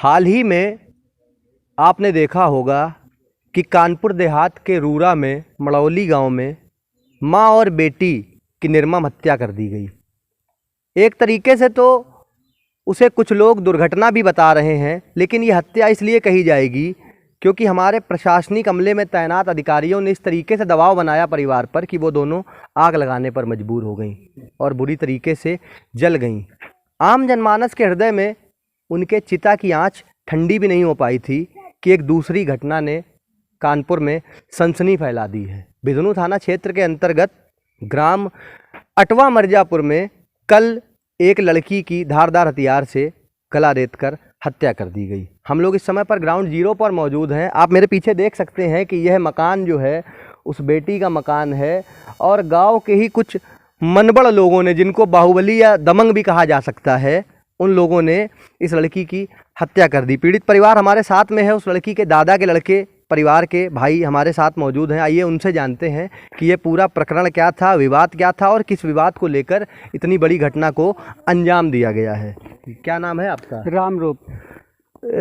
हाल ही में आपने देखा होगा कि कानपुर देहात के रूरा में मड़ौली गांव में मां और बेटी की निर्मम हत्या कर दी गई। एक तरीके से तो उसे कुछ लोग दुर्घटना भी बता रहे हैं, लेकिन ये हत्या इसलिए कही जाएगी क्योंकि हमारे प्रशासनिक अमले में तैनात अधिकारियों ने इस तरीके से दबाव बनाया परिवार पर कि वो दोनों आग लगाने पर मजबूर हो गईं और बुरी तरीके से जल गईं। आम जनमानस के हृदय में उनके चिता की आंच ठंडी भी नहीं हो पाई थी कि एक दूसरी घटना ने कानपुर में सनसनी फैला दी है। बिजनू थाना क्षेत्र के अंतर्गत ग्राम अटवा मर्जापुर में कल एक लड़की की धारदार हथियार से गला रेतकर हत्या कर दी गई। हम लोग इस समय पर ग्राउंड जीरो पर मौजूद हैं। आप मेरे पीछे देख सकते हैं कि यह मकान जो है उस बेटी का मकान है और गांव के ही कुछ मनबड़ लोगों ने, जिनको बाहुबली या दमंग भी कहा जा सकता है, उन लोगों ने इस लड़की की हत्या कर दी। पीड़ित परिवार हमारे साथ में है। उस लड़की के दादा के लड़के परिवार के भाई हमारे साथ मौजूद हैं। आइए उनसे जानते हैं कि ये पूरा प्रकरण क्या था, विवाद क्या था और किस विवाद को लेकर इतनी बड़ी घटना को अंजाम दिया गया है। क्या नाम है आपका? राम रूप।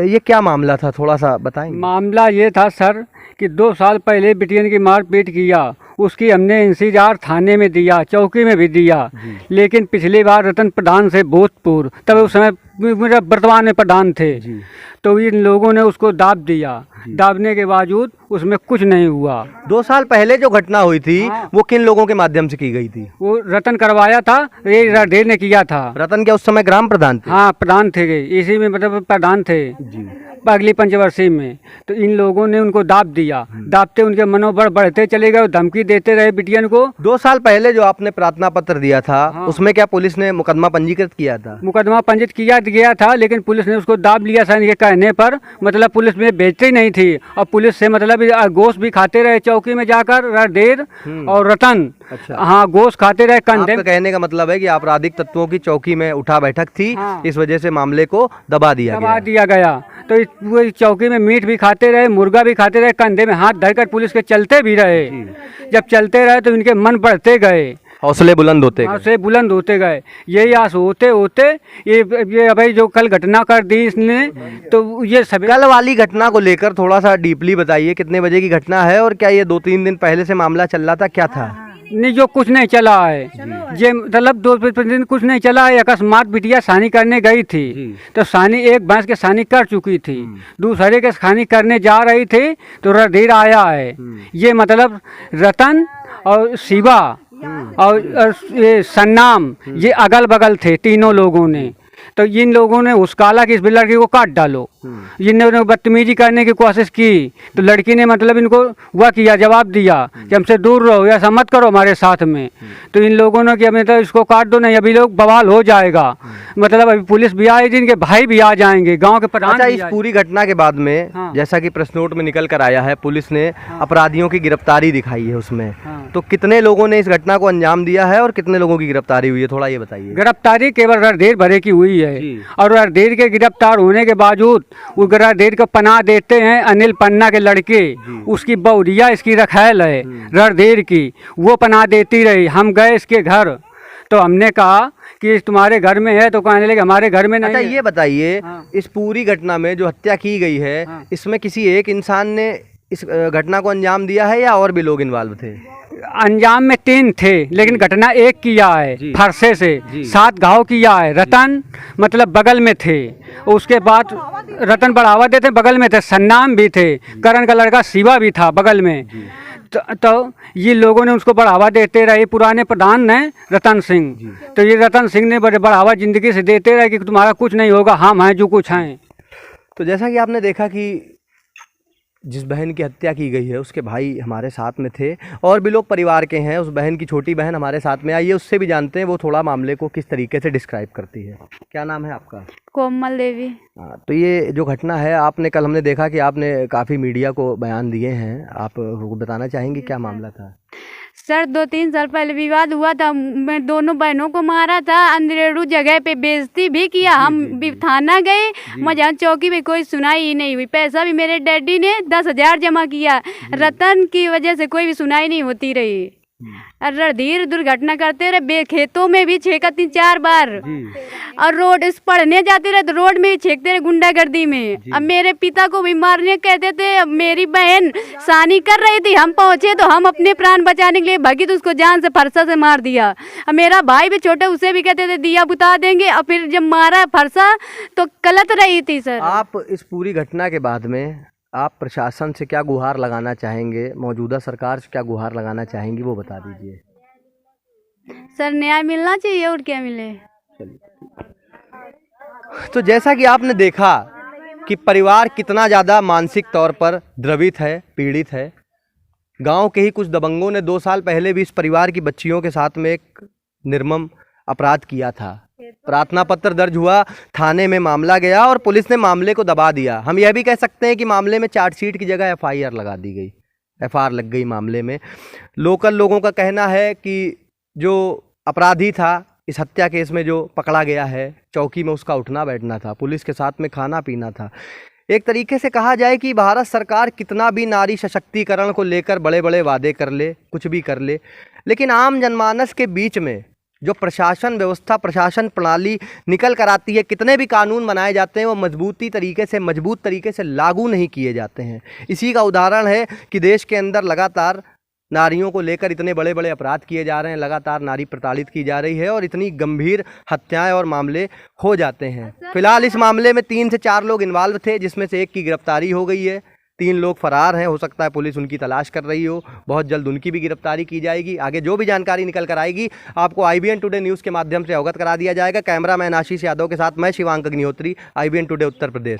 ये क्या मामला था, थोड़ा सा बताएंगे? मामला ये था सर कि 2 साल पहले बिटियन की मारपीट किया, उसकी हमने इंतजार थाने में दिया, चौकी में भी दिया, लेकिन पिछली बार रतन प्रधान से भूतपूर्व, तब उस समय मेरा वर्तमान में प्रधान थे, तो इन लोगों ने उसको दाब दिया। दाबने के बावजूद उसमें कुछ नहीं हुआ। 2 साल पहले जो घटना हुई थी वो किन लोगों के माध्यम से की गई थी? वो रतन करवाया था, ये राधेर ने किया था। रतन क्या उस समय ग्राम प्रधान थे? हाँ, प्रधान थे, इसी में मतलब प्रधान थे जी, अगली पंचवर्षीय में। तो इन लोगों ने उनको दाब दिया, दाबते उनके मनोबल बढ़ते चले गए, धमकी देते रहे बिटियन को। 2 साल पहले जो आपने प्रार्थना पत्र दिया था, उसमें क्या पुलिस ने मुकदमा पंजीकृत किया था? मुकदमा पंजीकृत किया गया था, लेकिन पुलिस ने उसको दाब लिया था इनके कहने पर। मतलब पुलिस में बेचती नहीं थी और पुलिस से मतलब गोश्त भी खाते रहे चौकी में जाकर, राधेर और रतन। अच्छा। हाँ, गोश्त खाते रहे। कंधे आपका कहने का मतलब है कि आपराधिक तत्वों की चौकी में उठा बैठक थी, इस वजह से मामले को दबा दिया गया। तो वो चौकी में मीट भी खाते रहे, मुर्गा भी खाते रहे, कंधे में हाथ धरकर पुलिस के चलते भी रहे। जब चलते रहे तो इनके मन बढ़ते गए, हौसले बुलंद होते गए। यही आस होते होते ये अभी जो कल घटना कर दी इसने, तो ये सभी कल वाली घटना को लेकर थोड़ा सा डीपली बताइए। कितने बजे की घटना है और क्या ये 2-3 दिन पहले से मामला चल रहा था, क्या था? नहीं, जो कुछ नहीं चला है, ये मतलब 2 दिन कुछ नहीं चला है। अकस्मात बिटिया सानी करने गई थी, तो सानी एक भैंस के सानी कर चुकी थी, दूसरे के सानी करने जा रही थी तो राधेर आया है। ये मतलब रतन और शिवा और ये सन्नाम, ये अगल बगल थे तीनों लोगों ने। तो इन लोगों ने उसकाला कि इस लड़की को काट डालो। इन्होंने बदतमीजी करने की कोशिश की, तो लड़की ने मतलब इनको हुआ किया, जवाब दिया कि हमसे दूर रहो, ऐसा मत करो हमारे साथ में। तो इन लोगों ने कि हमें तो इसको काट दो, नहीं अभी लोग बवाल हो जाएगा। मतलब अभी पुलिस भी आएगी, इनके भाई भी आ जाएंगे, गांव के प्रधान। अच्छा, इस पूरी घटना के बाद में जैसा कि प्रेस नोट में निकल कर आया है, पुलिस ने अपराधियों की गिरफ्तारी दिखाई है उसमें। तो कितने लोगों ने इस घटना को अंजाम दिया है और कितने लोगों की गिरफ्तारी हुई है, थोड़ा ये बताइए। गिरफ्तारी केवल राधेर भरे की हुई है, और राधेर के गिरफ्तार होने के बावजूद वो राधेर को पनाह देते हैं अनिल पन्ना के लड़के, उसकी बहुरिया इसकी रखैल है राधेर की, वो पनाह देती रही। हम गए इसके घर, तो हमने कहा कि तुम्हारे घर में है, तो कहने लगे हमारे घर में नहीं। अच्छा, ये बताइए, इस पूरी घटना में जो हत्या की गई है, इसमें किसी एक इंसान ने इस घटना को अंजाम दिया है या और भी लोग इन्वॉल्व थे? अंजाम में 3 थे, लेकिन घटना एक किया है फरसे से, 7 घाव किया है। रतन मतलब बगल में थे, उसके बाद रतन बढ़ावा देते बगल में थे, सन्नाम भी थे, करण का लड़का शिवा भी था बगल में। तो ये लोगों ने उसको बढ़ावा देते रहे, पुराने प्रधान ने रतन सिंह, तो ये रतन सिंह ने बढ़ावा जिंदगी से देते रहे कि तुम्हारा कुछ नहीं होगा, हम हैं जो कुछ हैं। तो जैसा कि आपने देखा कि जिस बहन की हत्या की गई है उसके भाई हमारे साथ में थे और भी लोग परिवार के हैं। उस बहन की छोटी बहन हमारे साथ में, आइए उससे भी जानते हैं वो थोड़ा मामले को किस तरीके से डिस्क्राइब करती है। क्या नाम है आपका? कोमल देवी। हाँ, तो ये जो घटना है, आपने कल हमने देखा कि आपने काफ़ी मीडिया को बयान दिए हैं, आप बताना चाहेंगे क्या मामला था? सर 2-3 साल पहले विवाद हुआ था, मैं दोनों बहनों को मारा था, अंधेरू जगह पे बेइज्जती भी किया। हम भी थाना गए, वहाँ चौकी में कोई सुनाई ही नहीं हुई। पैसा भी मेरे डैडी ने 10,000 जमा किया, रतन की वजह से कोई भी सुनाई नहीं होती रही। और रणधीर दुर्घटना करते रहे खेतों में भी छेका 3-4 बार। और रोड इस पढ़ने जाते रहे तो रोड में ही छेकते रहे गुंडागर्दी में। अब मेरे पिता को भी मारने कहते थे। अब मेरी बहन शादी कर रही थी, हम पहुंचे तो हम अपने प्राण बचाने के लिए भगी तो उसको जान से फरसा से मार दिया। अब मेरा भाई भी छोटा, उसे भी कहते थे दिया बुता देंगे। और फिर जब मारा फरसा तो गलत रही थी सर। आप इस पूरी घटना के बाद में आप प्रशासन से क्या गुहार लगाना चाहेंगे, मौजूदा सरकार से क्या गुहार लगाना चाहेंगी, वो बता दीजिए। सर न्याय मिलना चाहिए और क्या मिले। तो जैसा कि आपने देखा कि परिवार कितना ज़्यादा मानसिक तौर पर द्रवित है, पीड़ित है। गांव के ही कुछ दबंगों ने 2 साल पहले भी इस परिवार की बच्चियों के साथ में एक निर्मम अपराध किया था। प्रार्थना पत्र दर्ज हुआ, थाने में मामला गया और पुलिस ने मामले को दबा दिया। हम यह भी कह सकते हैं कि मामले में चार्जशीट की जगह FIR लगा दी गई, FIR लग गई मामले में। लोकल लोगों का कहना है कि जो अपराधी था इस हत्या केस में जो पकड़ा गया है, चौकी में उसका उठना बैठना था, पुलिस के साथ में खाना पीना था। एक तरीके से कहा जाए कि भारत सरकार कितना भी नारी सशक्तिकरण को लेकर बड़े बड़े वादे कर ले, कुछ भी कर ले, लेकिन आम जनमानस के बीच में जो प्रशासन व्यवस्था, प्रशासन प्रणाली निकल कर आती है, कितने भी कानून बनाए जाते हैं वो मजबूत तरीके से लागू नहीं किए जाते हैं। इसी का उदाहरण है कि देश के अंदर लगातार नारियों को लेकर इतने बड़े बड़े अपराध किए जा रहे हैं, लगातार नारी प्रताड़ित की जा रही है और इतनी गंभीर हत्याएं और मामले हो जाते हैं। फिलहाल इस मामले में 3 से 4 लोग इन्वॉल्व थे, जिसमें से एक की गिरफ्तारी हो गई है। 3 लोग फरार हैं, हो सकता है पुलिस उनकी तलाश कर रही हो, बहुत जल्द उनकी भी गिरफ्तारी की जाएगी। आगे जो भी जानकारी निकल कर आएगी आपको IBN टुडे न्यूज़ के माध्यम से अवगत करा दिया जाएगा। कैमरामैन आशीष यादव के साथ मैं शिवांक अग्निहोत्री, IBN टुडे उत्तर प्रदेश।